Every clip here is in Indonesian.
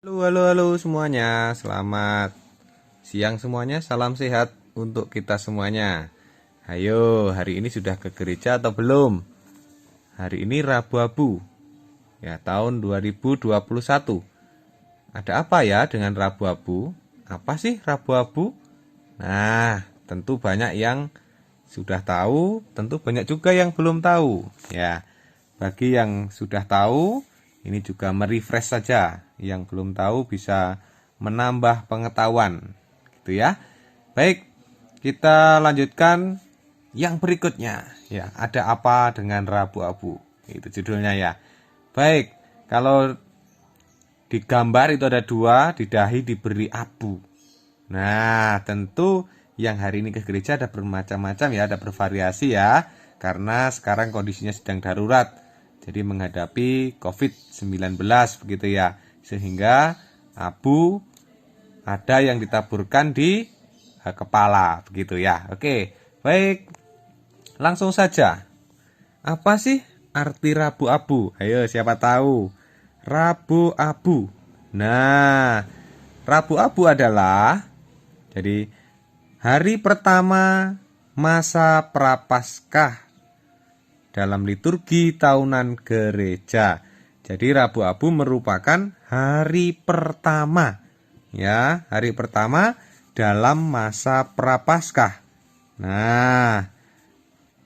Halo semuanya, selamat siang semuanya, salam sehat untuk kita semuanya. Ayo, hari ini sudah ke gereja atau belum? Hari ini Rabu Abu, ya tahun 2021. Ada apa ya dengan Rabu Abu? Apa sih Rabu Abu? Nah, tentu banyak yang sudah tahu, tentu banyak juga yang belum tahu. Ya, bagi yang sudah tahu, ini juga merefresh saja. Yang belum tahu bisa menambah pengetahuan, gitu ya. Baik, kita lanjutkan yang berikutnya. Ya, ada apa dengan Rabu Abu? Itu judulnya ya. Baik, kalau di gambar itu ada dua, di dahi diberi abu. Nah, tentu yang hari ini ke gereja ada bermacam-macam ya, ada bervariasi ya. Karena sekarang kondisinya sedang darurat. Jadi menghadapi COVID-19 begitu ya. Sehingga abu ada yang ditaburkan di kepala begitu ya. Oke, baik. Langsung saja. Apa sih arti Rabu Abu? Ayo, siapa tahu? Rabu Abu. Nah, Rabu Abu adalah jadi hari pertama masa Prapaskah dalam liturgi tahunan gereja. Jadi Rabu Abu merupakan hari pertama, ya, hari pertama dalam masa Prapaskah. Nah,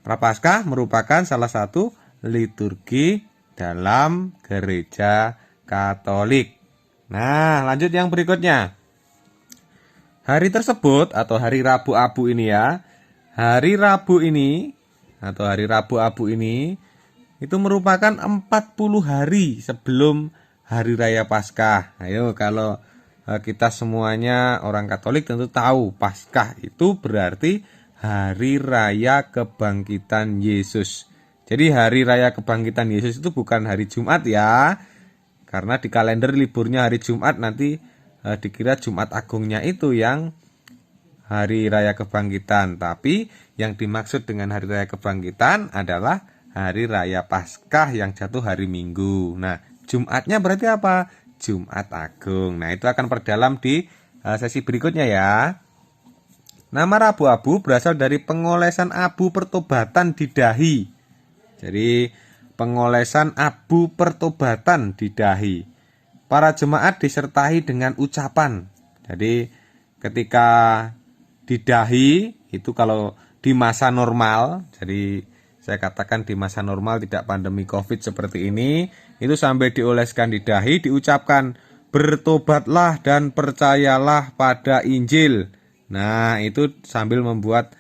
Prapaskah merupakan salah satu liturgi dalam gereja Katolik. Nah, lanjut yang berikutnya. Hari tersebut atau hari Rabu Abu ini ya, hari Rabu ini atau hari Rabu Abu ini itu merupakan 40 hari sebelum hari raya Paskah. Ayo, kalau kita semuanya orang Katolik tentu tahu Paskah itu berarti hari raya kebangkitan Yesus. Jadi hari raya kebangkitan Yesus itu bukan hari Jumat ya. Karena di kalender liburnya hari Jumat, nanti dikira Jumat Agungnya itu yang hari raya kebangkitan. Tapi yang dimaksud dengan hari raya kebangkitan adalah hari raya Paskah yang jatuh hari Minggu. Nah, Jumatnya berarti apa? Jumat Agung. Nah, itu akan perdalam di sesi berikutnya ya. Nama Rabu Abu berasal dari pengolesan abu pertobatan di dahi. Jadi pengolesan abu pertobatan di dahi. Para jemaat disertai dengan ucapan. Jadi ketika di dahi itu kalau di masa normal, jadi saya katakan di masa normal tidak pandemi COVID seperti ini, itu sampai dioleskan di dahi diucapkan bertobatlah dan percayalah pada Injil. Nah, itu sambil membuat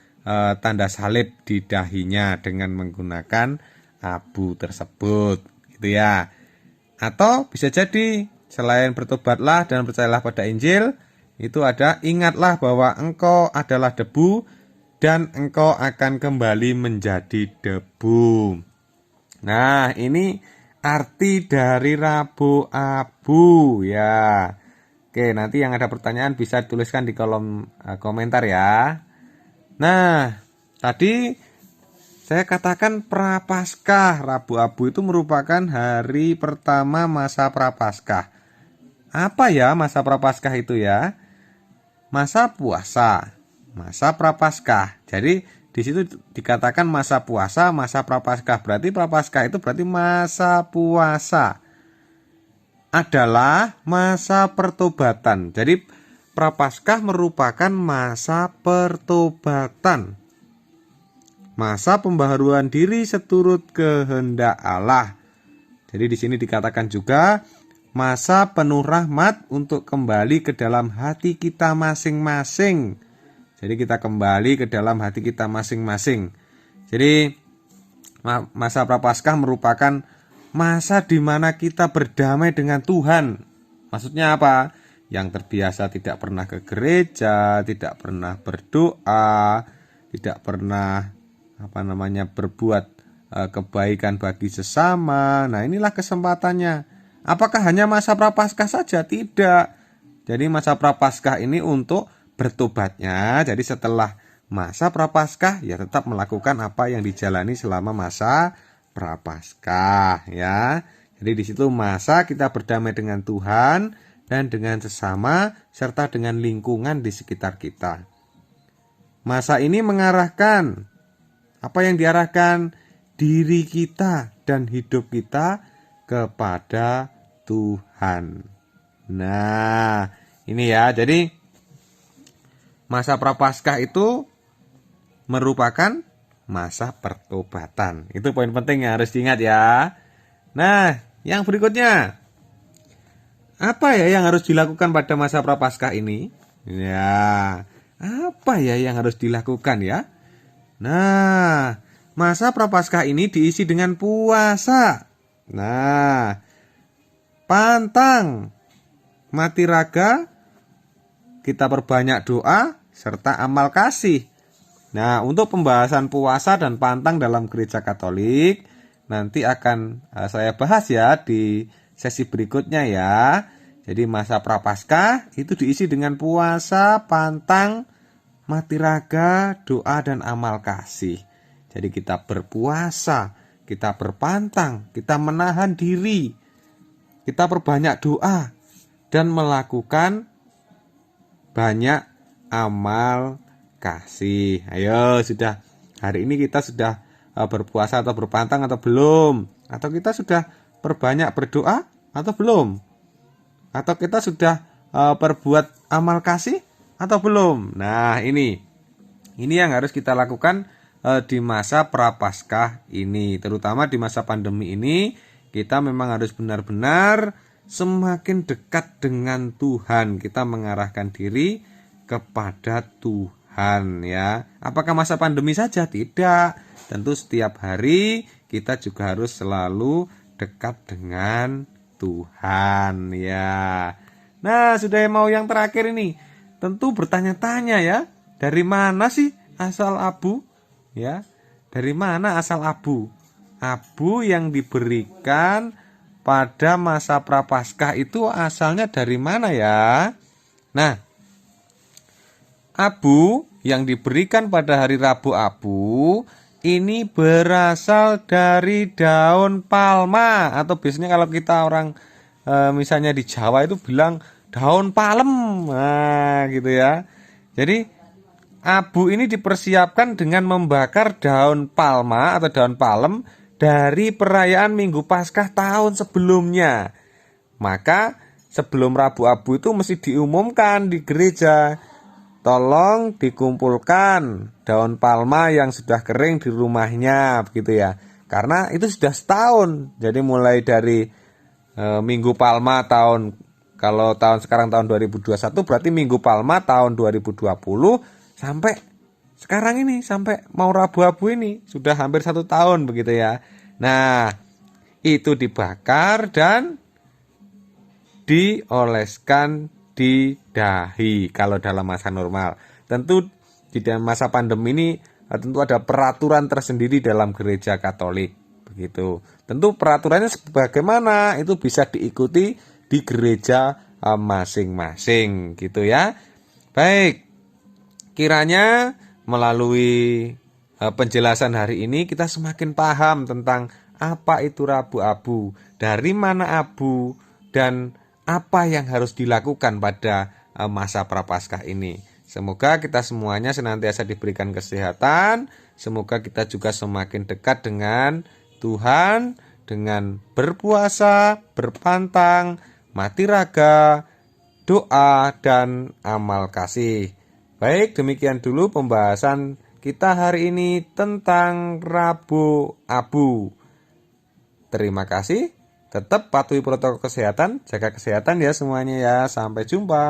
tanda salib di dahinya dengan menggunakan abu tersebut, gitu ya. Atau bisa jadi selain bertobatlah dan percayalah pada Injil, itu ada ingatlah bahwa engkau adalah debu dan engkau akan kembali menjadi debu. Nah, ini arti dari Rabu Abu ya. Oke, nanti yang ada pertanyaan bisa tuliskan di kolom komentar ya. Nah, tadi saya katakan Prapaskah. Rabu Abu itu merupakan hari pertama masa Prapaskah. Apa ya masa Prapaskah itu ya? Masa puasa, masa Prapaskah. Jadi di situ dikatakan masa puasa, masa Prapaskah. Berarti Prapaskah itu berarti masa puasa. Adalah masa pertobatan. Jadi Prapaskah merupakan masa pertobatan. Masa pembaharuan diri seturut kehendak Allah. Jadi di sini dikatakan juga masa penuh rahmat untuk kembali ke dalam hati kita masing-masing. Jadi kita kembali ke dalam hati kita masing-masing. Jadi masa Prapaskah merupakan masa di mana kita berdamai dengan Tuhan. Maksudnya apa? Yang terbiasa tidak pernah ke gereja, tidak pernah berdoa, tidak pernah berbuat kebaikan bagi sesama. Nah, inilah kesempatannya. Apakah hanya masa Prapaskah saja? Tidak. Jadi masa Prapaskah ini untuk bertobatnya. Jadi setelah masa Prapaskah ya tetap melakukan apa yang dijalani selama masa Prapaskah ya. Jadi di situ masa kita berdamai dengan Tuhan dan dengan sesama serta dengan lingkungan di sekitar kita. Masa ini mengarahkan, apa yang diarahkan? Diri kita dan hidup kita kepada Tuhan. Nah, ini ya. Jadi masa Prapaskah itu merupakan masa pertobatan. Itu poin penting yang harus diingat ya. Nah, yang berikutnya, apa ya yang harus dilakukan pada masa Prapaskah ini? Ya, apa ya yang harus dilakukan ya? Nah, masa Prapaskah ini diisi dengan puasa. Nah, pantang, mati raga, kita perbanyak doa, serta amal kasih. Nah, untuk pembahasan puasa dan pantang dalam gereja Katolik, nanti akan saya bahas ya di sesi berikutnya ya. Jadi masa Prapaskah itu diisi dengan puasa, pantang, mati raga, doa, dan amal kasih. Jadi kita berpuasa, kita berpantang, kita menahan diri, kita perbanyak doa, dan melakukan banyak amal kasih. Ayo, sudah hari ini kita sudah berpuasa atau berpantang atau belum? Atau kita sudah perbanyak berdoa atau belum? Atau kita sudah perbuat amal kasih atau belum? Nah, ini yang harus kita lakukan di masa Prapaskah ini, terutama di masa pandemi ini. Kita memang harus benar-benar semakin dekat dengan Tuhan. Kita mengarahkan diri kepada Tuhan ya. Apakah masa pandemi saja? Tidak. Tentu setiap hari kita juga harus selalu dekat dengan Tuhan ya. Nah, sudah mau yang terakhir ini. Tentu bertanya-tanya ya, dari mana sih asal abu? Ya, dari mana asal abu? Abu yang diberikan pada masa Prapaskah itu asalnya dari mana ya? Nah, abu yang diberikan pada hari Rabu Abu ini berasal dari daun palma, atau biasanya kalau kita orang misalnya di Jawa itu bilang daun palem, nah gitu ya. Jadi abu ini dipersiapkan dengan membakar daun palma atau daun palem dari perayaan Minggu Paskah tahun sebelumnya. Maka sebelum Rabu Abu itu mesti diumumkan di gereja, tolong dikumpulkan daun palma yang sudah kering di rumahnya, begitu ya. Karena itu sudah setahun. Jadi mulai dari Minggu Palma kalau tahun sekarang tahun 2021 berarti Minggu Palma tahun 2020 sampai sekarang ini, sampai mau Rabu Abu ini sudah hampir 1 tahun begitu ya. Nah, itu dibakar dan dioleskan di dahi kalau dalam masa normal. Tentu di dalam masa pandemi ini tentu ada peraturan tersendiri dalam gereja Katolik begitu. Tentu peraturannya sebagaimana itu bisa diikuti di gereja masing-masing gitu ya. Baik, kiranya melalui penjelasan hari ini kita semakin paham tentang apa itu Rabu Abu, dari mana abu, dan apa yang harus dilakukan pada masa Prapaskah ini. Semoga kita semuanya senantiasa diberikan kesehatan. Semoga kita juga semakin dekat dengan Tuhan dengan berpuasa, berpantang, mati raga, doa, dan amal kasih. Baik, demikian dulu pembahasan kita hari ini tentang Rabu Abu. Terima kasih. Tetap patuhi protokol kesehatan, jaga kesehatan ya semuanya ya. Sampai jumpa.